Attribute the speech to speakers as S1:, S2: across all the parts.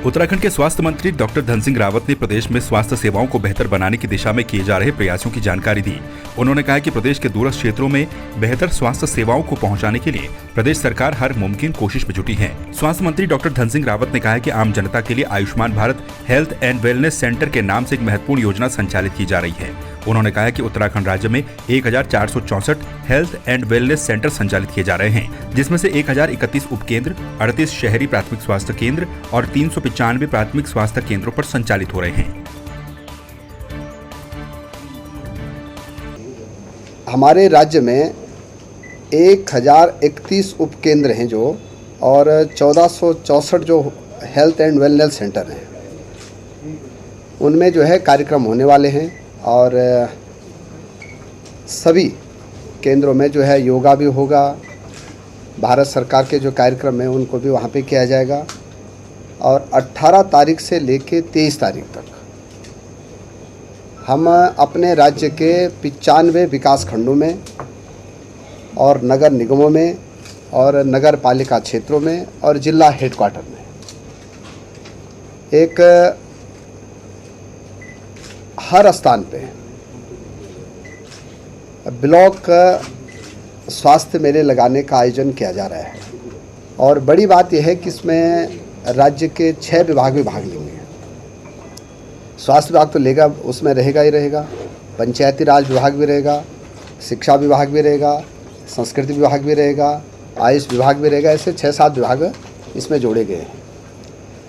S1: उत्तराखंड के स्वास्थ्य मंत्री डॉक्टर धन सिंह रावत ने प्रदेश में स्वास्थ्य सेवाओं को बेहतर बनाने की दिशा में किए जा रहे प्रयासों की जानकारी दी। उन्होंने कहा कि प्रदेश के दूरस्थ क्षेत्रों में बेहतर स्वास्थ्य सेवाओं को पहुंचाने के लिए प्रदेश सरकार हर मुमकिन कोशिश में जुटी है। स्वास्थ्य मंत्री डॉक्टर धन सिंह रावत ने कहा कि आम जनता के लिए Ayushman Bharat health and wellness centre के नाम से एक महत्वपूर्ण योजना संचालित की जा रही है। उन्होंने कहा कि उत्तराखंड राज्य में 1464 हेल्थ एंड वेलनेस सेंटर संचालित किए जा रहे हैं, जिसमें से 1031 उपकेंद्र, 38 शहरी प्राथमिक स्वास्थ्य केंद्र और 395 प्राथमिक स्वास्थ्य केंद्रों पर संचालित हो रहे हैं।
S2: हमारे राज्य में 1031 उपकेंद्र हैं जो, और 1464 जो हेल्थ एंड वेलनेस सेंटर हैं, उनमें जो है कार्यक्रम होने वाले हैं। और सभी केंद्रों में जो है योगा भी होगा, भारत सरकार के जो कार्यक्रम हैं उनको भी वहाँ पे किया जाएगा। और 18 तारीख से लेके 23 तारीख तक हम अपने राज्य के 95 विकास खंडों में और नगर निगमों में और नगर पालिका क्षेत्रों में और जिला हेडक्वार्टर में एक हर स्थान पे ब्लॉक स्वास्थ्य मेले लगाने का आयोजन किया जा रहा है। और बड़ी बात यह है कि इसमें राज्य के 6 विभाग भी भाग लेंगे। स्वास्थ्य विभाग तो लेगा, उसमें रहेगा ही रहेगा, पंचायती राज विभाग भी रहेगा, शिक्षा विभाग भी रहेगा, संस्कृति विभाग भी रहेगा, आयुष विभाग भी रहेगा। ऐसे 6-7 विभाग इसमें जोड़े गए हैं।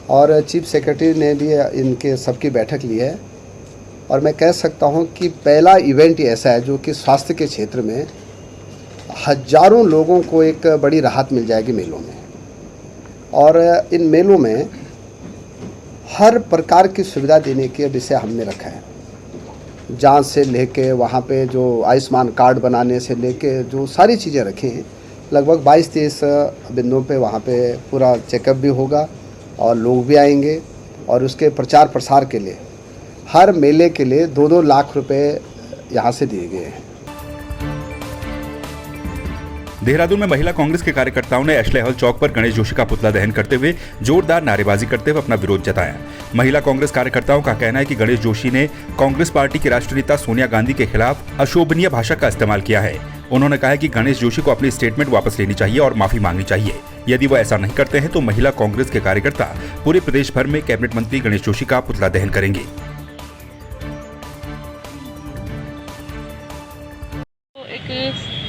S2: और चीफ सेक्रेटरी ने भी इनके सबकी बैठक ली है। और मैं कह सकता हूं कि पहला इवेंट ऐसा है जो कि स्वास्थ्य के क्षेत्र में हजारों लोगों को एक बड़ी राहत मिल जाएगी मेलों में। और इन मेलों में हर प्रकार की सुविधा देने के विषय हमने रखा है, जांच से लेके वहाँ पे जो आयुष्मान कार्ड बनाने से लेके जो सारी चीज़ें रखी हैं, लगभग 22-23 बिंदुओं पे वहाँ पे पूरा चेकअप भी होगा और लोग भी आएंगे। और उसके प्रचार प्रसार के लिए हर मेले के लिए 2-2 लाख रुपए यहाँ से दिए गए हैं।
S1: देहरादून में महिला कांग्रेस के कार्यकर्ताओं ने एशले हॉल चौक पर गणेश जोशी का पुतला दहन करते हुए जोरदार नारेबाजी करते हुए अपना विरोध जताया। महिला कांग्रेस कार्यकर्ताओं का कहना है कि गणेश जोशी ने कांग्रेस पार्टी की राष्ट्रीय नेता सोनिया गांधी के खिलाफ अशोभनीय भाषा का इस्तेमाल किया है। उन्होंने कहा है कि गणेश जोशी को अपनी स्टेटमेंट वापस लेनी चाहिए और माफी मांगनी चाहिए। यदि वो ऐसा नहीं करते हैं तो महिला कांग्रेस के कार्यकर्ता पूरे प्रदेश भर में कैबिनेट मंत्री गणेश जोशी का पुतला दहन करेंगे।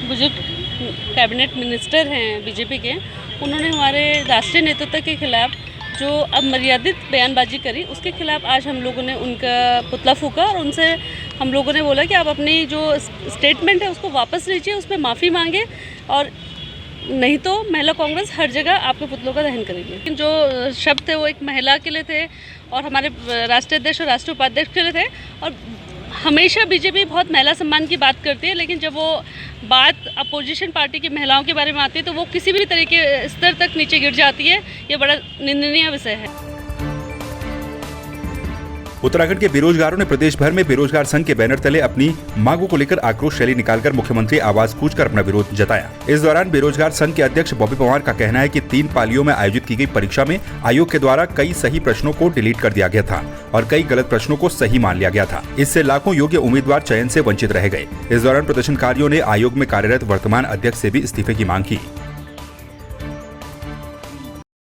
S3: बुजुर्ग कैबिनेट मिनिस्टर हैं बीजेपी के, उन्होंने हमारे राष्ट्रीय नेतृत्व के खिलाफ जो अब मर्यादित बयानबाजी करी, उसके खिलाफ आज हम लोगों ने उनका पुतला फूका और उनसे हम लोगों ने बोला कि आप अपनी जो स्टेटमेंट है उसको वापस लीजिए, उस पर माफ़ी मांगे, और नहीं तो महिला कांग्रेस हर जगह आपके पुतलों का दहन करेगी। लेकिन जो शब्द थे वो एक महिला के लिए थे और हमारे राष्ट्रीय अध्यक्ष और राष्ट्रीय उपाध्यक्ष के लिए थे। और हमेशा बीजेपी बहुत महिला सम्मान की बात करती है, लेकिन जब वो बात अपोजिशन पार्टी की महिलाओं के बारे में आती है तो वो किसी भी तरह के स्तर तक नीचे गिर जाती है। ये बड़ा निंदनीय विषय है।
S1: उत्तराखंड के बेरोजगारों ने प्रदेश भर में बेरोजगार संघ के बैनर तले अपनी मांगों को लेकर आक्रोश रैली निकालकर मुख्यमंत्री आवास कूच कर अपना विरोध जताया। इस दौरान बेरोजगार संघ के अध्यक्ष बॉबी पवार का कहना है कि 3 पालियों में आयोजित की गई परीक्षा में आयोग के द्वारा कई सही प्रश्नों को डिलीट कर दिया गया था और कई गलत प्रश्नों को सही मान लिया गया था। इससे लाखों योग्य उम्मीदवार चयन से वंचित रह गए। इस दौरान प्रदर्शनकारियों ने आयोग में कार्यरत वर्तमान अध्यक्ष से भी इस्तीफे की मांग की।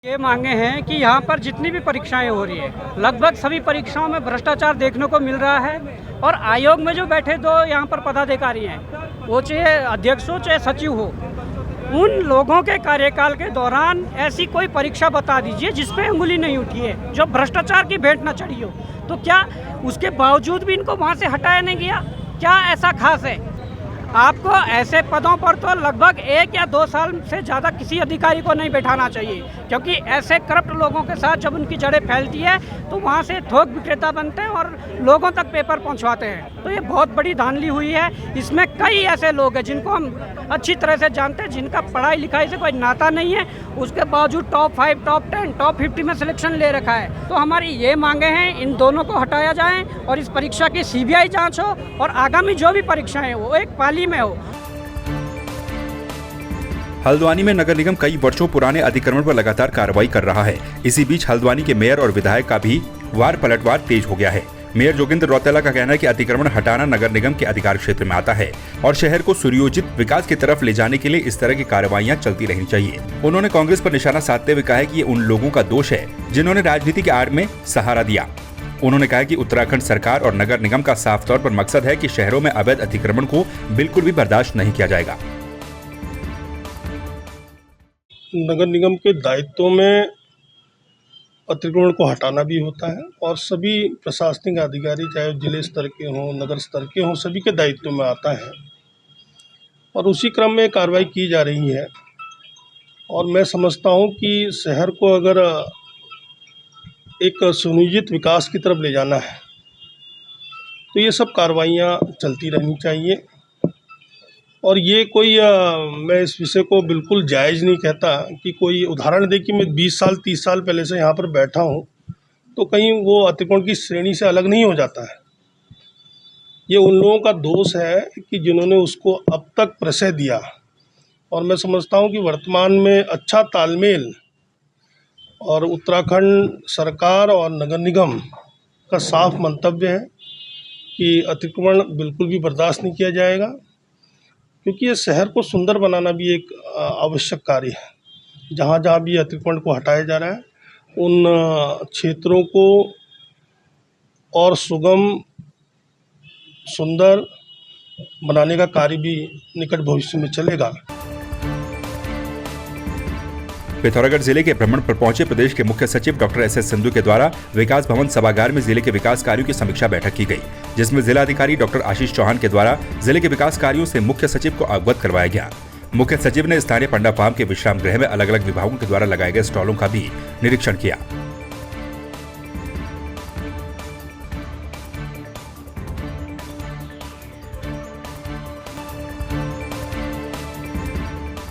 S4: ये मांगे हैं कि यहाँ पर जितनी भी परीक्षाएं हो रही है, लगभग सभी परीक्षाओं में भ्रष्टाचार देखने को मिल रहा है। और आयोग में जो बैठे 2 यहाँ पर पदाधिकारी हैं, वो चाहे अध्यक्ष हो चाहे सचिव हो, उन लोगों के कार्यकाल के दौरान ऐसी कोई परीक्षा बता दीजिए जिसपे अंगुली नहीं उठी है, जो भ्रष्टाचार की भेंट न चढ़ी हो। तो क्या उसके बावजूद भी इनको वहाँ से हटाया नहीं गया? क्या ऐसा खास है? आपको ऐसे पदों पर तो लगभग 1 या 2 साल से ज़्यादा किसी अधिकारी को नहीं बैठाना चाहिए, क्योंकि ऐसे करप्ट लोगों के साथ जब उनकी जड़ें फैलती है तो वहाँ से थोक विक्रेता बनते हैं और लोगों तक पेपर पहुँचवाते हैं। तो ये बहुत बड़ी धांधली हुई है। इसमें कई ऐसे लोग हैं जिनको हम अच्छी तरह से जानते हैं, जिनका पढ़ाई लिखाई से कोई नाता नहीं है, उसके बावजूद टॉप 5, टॉप 10, टॉप 50 में सिलेक्शन ले रखा है। तो हमारी ये मांगे हैं, इन दोनों को हटाया जाए और इस परीक्षा की CBI जाँच हो और आगामी जो भी परीक्षाएँ वो एक पाली में हो।
S1: हल्द्वानी में नगर निगम कई वर्षों पुराने अतिक्रमण पर लगातार कार्रवाई कर रहा है। इसी बीच हल्द्वानी के मेयर और विधायक का भी वार पलटवार तेज हो गया है। मेयर जोगिंदर रौतेला का कहना है कि अतिक्रमण हटाना नगर निगम के अधिकार क्षेत्र में आता है और शहर को सुनियोजित विकास की तरफ ले जाने के लिए इस तरह की कार्रवाइयां चलती रहनी चाहिए। उन्होंने कांग्रेस पर निशाना साधते हुए कहा है कि ये उन लोगों का दोष है जिन्होंने राजनीति के आड़ में सहारा दिया। उन्होंने कहा कि उत्तराखंड सरकार और नगर निगम का साफ तौर पर मकसद है कि शहरों में अवैध अतिक्रमण को बिल्कुल भी बर्दाश्त नहीं किया जाएगा।
S5: नगर निगम के दायित्व में अतिक्रमण को हटाना भी होता है और सभी प्रशासनिक अधिकारी चाहे जिले स्तर के हों, नगर स्तर के हों, सभी के दायित्व में आता है और उसी क्रम में कार्रवाई की जा रही है। और मैं समझता हूं कि शहर को अगर एक सुनियोजित विकास की तरफ ले जाना है तो ये सब कार्रवाइयाँ चलती रहनी चाहिए। और ये कोई मैं इस विषय को बिल्कुल जायज़ नहीं कहता कि कोई उदाहरण दे कि मैं 20 साल 30 साल पहले से यहाँ पर बैठा हूँ तो कहीं वो अतिक्रमण की श्रेणी से अलग नहीं हो जाता है। ये उन लोगों का दोष है कि जिन्होंने उसको अब तक प्रशय दिया। और मैं समझता हूँ कि वर्तमान में अच्छा तालमेल और उत्तराखंड सरकार और नगर निगम का साफ मंतव्य है कि अतिक्रमण बिल्कुल भी बर्दाश्त नहीं किया जाएगा, क्योंकि ये शहर को सुंदर बनाना भी एक आवश्यक कार्य है। जहाँ जहाँ भी अतिक्रमण को हटाया जा रहा है उन क्षेत्रों को और सुगम सुंदर बनाने का कार्य भी निकट भविष्य में चलेगा।
S1: पिथौरागढ़ जिले के भ्रमण पर पहुंचे प्रदेश के मुख्य सचिव डॉक्टर एस.एस. संधू के द्वारा विकास भवन सभागार में जिले के विकास कार्यों की समीक्षा बैठक की गई, जिसमें जिलाधिकारी डॉक्टर आशीष चौहान के द्वारा जिले के विकास कार्यों से मुख्य सचिव को अवगत करवाया गया। मुख्य सचिव ने स्थानीय पंडा फार्म के विश्राम गृह में अलग अलग विभागों के द्वारा लगाए गए स्टॉलों का भी निरीक्षण किया।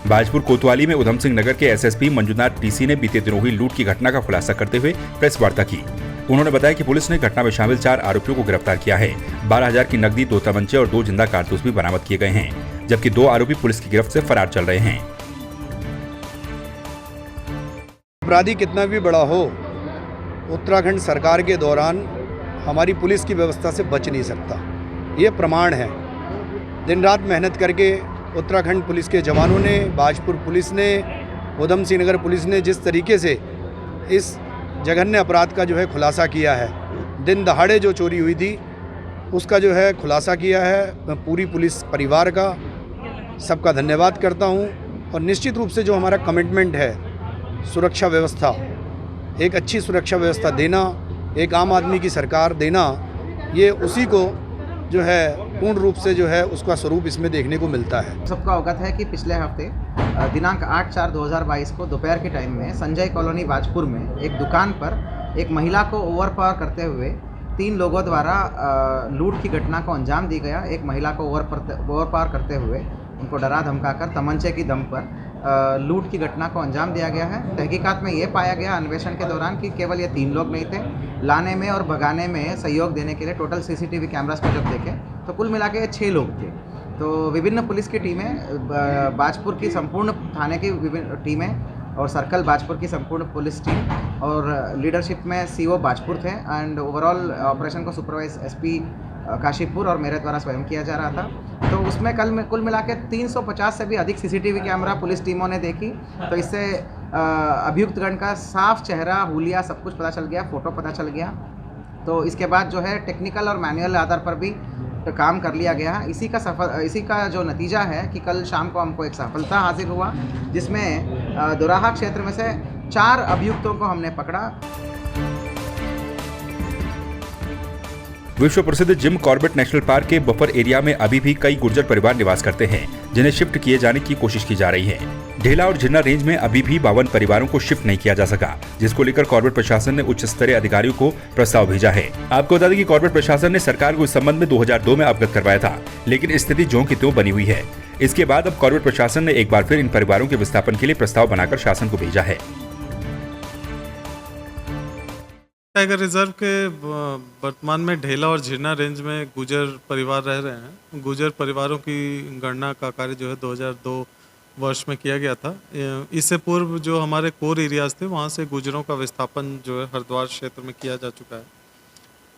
S1: बाजपुर कोतवाली में उधम सिंह नगर के एसएसपी मंजुनाथ टीसी ने बीते दिनों हुई लूट की घटना का खुलासा करते हुए प्रेस वार्ता की। उन्होंने बताया कि पुलिस ने घटना में शामिल 4 आरोपियों को गिरफ्तार किया है। 12,000 की नकदी, 2 तमंचे और 2 जिंदा कारतूस भी बरामद किए गए हैं, जबकि 2 आरोपी पुलिस की गिरफ्त से फरार चल रहे हैं।
S2: अपराधी कितना भी बड़ा हो, उत्तराखंड सरकार के दौरान हमारी पुलिस की व्यवस्था से बच नहीं सकता। ये प्रमाण है। दिन रात मेहनत करके उत्तराखंड पुलिस के जवानों ने, बाजपुर पुलिस ने, उधम सिंह नगर पुलिस ने जिस तरीके से इस जघन्य अपराध का जो है खुलासा किया है, दिन दहाड़े जो चोरी हुई थी उसका जो है खुलासा किया है, मैं पूरी पुलिस परिवार का सबका धन्यवाद करता हूं। और निश्चित रूप से जो हमारा कमिटमेंट है सुरक्षा व्यवस्था, एक अच्छी सुरक्षा व्यवस्था देना, एक आम आदमी की सरकार देना, ये उसी को जो है पूर्ण रूप से जो है उसका स्वरूप इसमें देखने को मिलता है।
S6: सबको अवगत है कि पिछले हफ्ते दिनांक 8/4/2022 को दोपहर के टाइम में संजय कॉलोनी बाजपुर में एक दुकान पर एक महिला को ओवरपावर करते हुए 3 लोगों द्वारा लूट की घटना को अंजाम दी गया। एक महिला को ओवरपावर करते हुए उनको डरा धमकाकर तमंचे की दम पर लूट की घटना को अंजाम दिया गया है। तहकीकात में ये पाया गया अन्वेषण के दौरान कि केवल ये 3 लोग नहीं थे, लाने में और भगाने में सहयोग देने के लिए टोटल सीसीटीवी कैमरास को जब देखें तो कुल मिला के 6 लोग थे। तो विभिन्न पुलिस की टीमें, बाजपुर की संपूर्ण थाने की विभिन्न टीमें और सर्कल बाजपुर की संपूर्ण पुलिस टीम और लीडरशिप में सीओ बाजपुर थे एंड ओवरऑल ऑपरेशन को सुपरवाइज एसपी काशीपुर और मेरे द्वारा स्वयं किया जा रहा था। तो उसमें कुल मिला के 350 से भी अधिक सीसीटीवी कैमरा पुलिस टीमों ने देखी। तो इससे अभियुक्तगण का साफ चेहरा, हुलिया सब कुछ पता चल गया, फ़ोटो पता चल गया। तो इसके बाद जो है टेक्निकल और मैनुअल आधार पर भी काम कर लिया गया। इसी का जो नतीजा है कि कल शाम को हमको एक सफलता हासिल हुआ, जिसमें दोराहा क्षेत्र में से 4 अभियुक्तों को हमने पकड़ा।
S1: विश्व प्रसिद्ध जिम कॉर्बेट नेशनल पार्क के बफर एरिया में अभी भी कई गुर्जर परिवार निवास करते हैं, जिन्हें शिफ्ट किए जाने की कोशिश की जा रही है। ढेला और झिरना रेंज में अभी भी 52 परिवारों को शिफ्ट नहीं किया जा सका, जिसको लेकर कॉर्बेट प्रशासन ने उच्च स्तरीय अधिकारियों को प्रस्ताव भेजा है। आपको बता दें कि कॉर्बेट प्रशासन ने सरकार को इस संबंध में 2002 में अवगत करवाया था, लेकिन स्थिति ज्यों की त्यों बनी हुई है। इसके बाद अब कॉर्बेट प्रशासन ने एक बार फिर इन परिवारों के विस्थापन के लिए प्रस्ताव बनाकर शासन को भेजा है।
S7: टाइगर रिजर्व के वर्तमान में ढेला और झिरना रेंज में गुर्जर परिवार रह रहे हैं। गुर्जर परिवारों की गणना का कार्य जो है 2002 वर्ष में किया गया था। इससे पूर्व जो हमारे कोर एरियाज़ थे वहाँ से गुजरों का विस्थापन जो है हरिद्वार क्षेत्र में किया जा चुका है।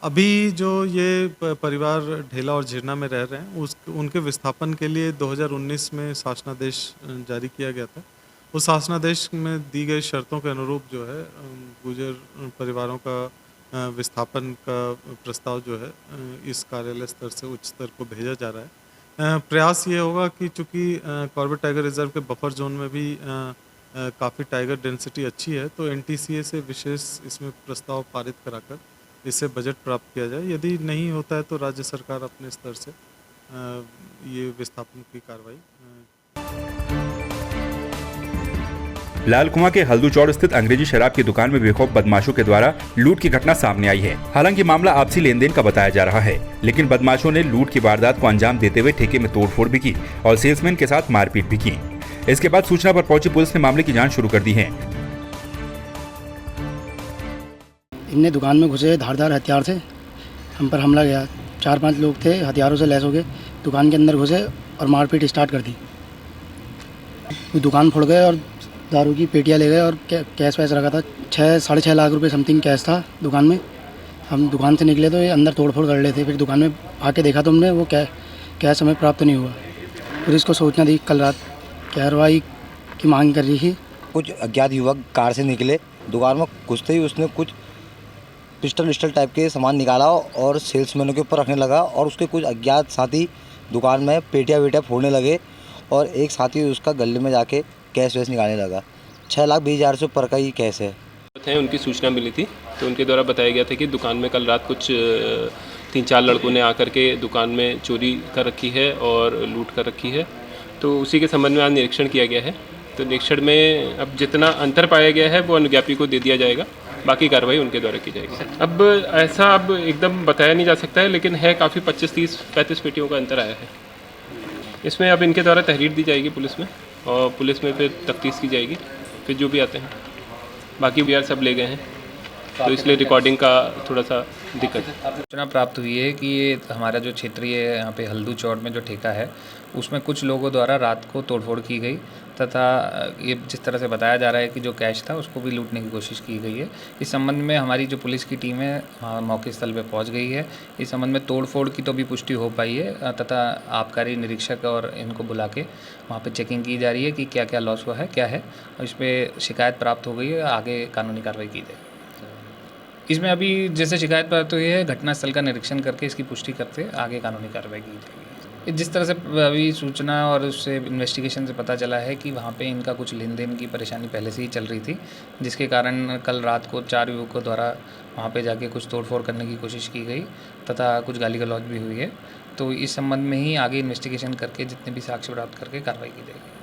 S7: अभी जो ये परिवार ढेला और झिरना में रह रहे हैं उनके विस्थापन के लिए 2019 में शासनादेश जारी किया गया था। उस शासनादेश में दी गई शर्तों के अनुरूप जो है गुजर परिवारों का विस्थापन का प्रस्ताव जो है इस कार्यालय स्तर से उच्च स्तर को भेजा जा रहा है। प्रयास ये होगा कि चूँकि कॉर्बेट टाइगर रिजर्व के बफर जोन में भी काफ़ी टाइगर डेंसिटी अच्छी है, तो NTCA से विशेष इसमें प्रस्ताव पारित कराकर इससे बजट प्राप्त किया जाए। यदि नहीं होता है तो राज्य सरकार अपने स्तर से ये विस्थापन की कार्रवाई।
S1: लाल कुआं के हल्दूचौड़ स्थित अंग्रेजी शराब की दुकान में बेखौफ बदमाशों के द्वारा लूट की घटना सामने आई है। हालांकि मामला आपसी लेन देन का बताया जा रहा है, लेकिन बदमाशों ने लूट की वारदात को अंजाम देते हुए ठेके में तोड़फोड़ भी की और सेल्समैन के साथ मारपीट भी की। इसके बाद सूचना पर पहुंची पुलिस ने मामले की जांच शुरू कर दी है।
S8: इनने दुकान में घुसे धारदार हथियार से हम पर हमला किया। 4-5 लोग थे, हथियारों से लैस हो गए, दुकान के अंदर घुसे और मारपीट स्टार्ट कर दी। दुकान फोड़ गए और दारू की पेटियां ले गए और कैश वैश रखा था। 6-6.5 लाख रुपए समथिंग कैश था दुकान में। हम दुकान से निकले तो ये अंदर तोड़फोड़ कर रहे थे। फिर दुकान में आके देखा तो हमने वो कैश हमें प्राप्त नहीं हुआ। पुलिस को सूचना दी, कल रात कार्रवाई की मांग कर रही थी।
S9: कुछ अज्ञात युवक कार से निकले, दुकान में घुसते ही उसने कुछ पिस्टल टाइप के सामान निकाला और सेल्समैनों के ऊपर रखने लगा और उसके कुछ अज्ञात साथी दुकान में पेटियां फोड़ने लगे और एक साथी उसका गले में जाके कैश वैश निकालने लगा। 6,20,000 से ऊपर का ही कैश है।
S10: उनकी सूचना मिली थी तो उनके द्वारा बताया गया था कि दुकान में कल रात कुछ 3-4 लड़कों ने आकर के दुकान में चोरी कर रखी है और लूट कर रखी है। तो उसी के संबंध में आज निरीक्षण किया गया है। तो निरीक्षण में अब जितना अंतर पाया गया है वो अनुज्ञापी को दे दिया जाएगा, बाकी कार्रवाई उनके द्वारा की जाएगी। अब ऐसा अब एकदम बताया नहीं जा सकता है, लेकिन है काफ़ी 25, 30, 35 पेटियों का अंतर आया है। इसमें अब इनके द्वारा तहरीर दी जाएगी पुलिस में और पुलिस में फिर तफ्तीश की जाएगी, फिर जो भी आते हैं। बाकी भी सब ले गए हैं तो इसलिए रिकॉर्डिंग का थोड़ा सा दिक्कत है।
S11: सूचना प्राप्त हुई है कि ये हमारा जो क्षेत्रीय यहाँ पे हल्दूचौड़ में जो ठेका है उसमें कुछ लोगों द्वारा रात को तोड़फोड़ की गई तथा ये जिस तरह से बताया जा रहा है कि जो कैश था उसको भी लूटने की कोशिश की गई है। इस संबंध में हमारी जो पुलिस की टीम है वहाँ मौके स्थल पे पहुँच गई है। इस संबंध में तोड़फोड़ की तो भी पुष्टि हो पाई है तथा आबकारी निरीक्षक और इनको बुला के वहाँ पे चेकिंग की जा रही है कि क्या क्या लॉस हुआ है, क्या है, और इस पर शिकायत प्राप्त हो गई है। आगे कानूनी कार्रवाई की जाएगी। इसमें अभी जैसे शिकायत प्राप्त हुई है, घटनास्थल का निरीक्षण करके इसकी पुष्टि करते आगे कानूनी कार्रवाई की जाएगी। जिस तरह से अभी सूचना और उससे इन्वेस्टिगेशन से पता चला है कि वहाँ पे इनका कुछ लेन देन की परेशानी पहले से ही चल रही थी, जिसके कारण कल रात को 4 युवकों द्वारा वहाँ पे जाके कुछ तोड़फोड़ करने की कोशिश की गई तथा कुछ गाली गलौज भी हुई है। तो इस संबंध में ही आगे इन्वेस्टिगेशन करके जितने भी साक्ष्य प्राप्त करके कार्रवाई की जाएगी।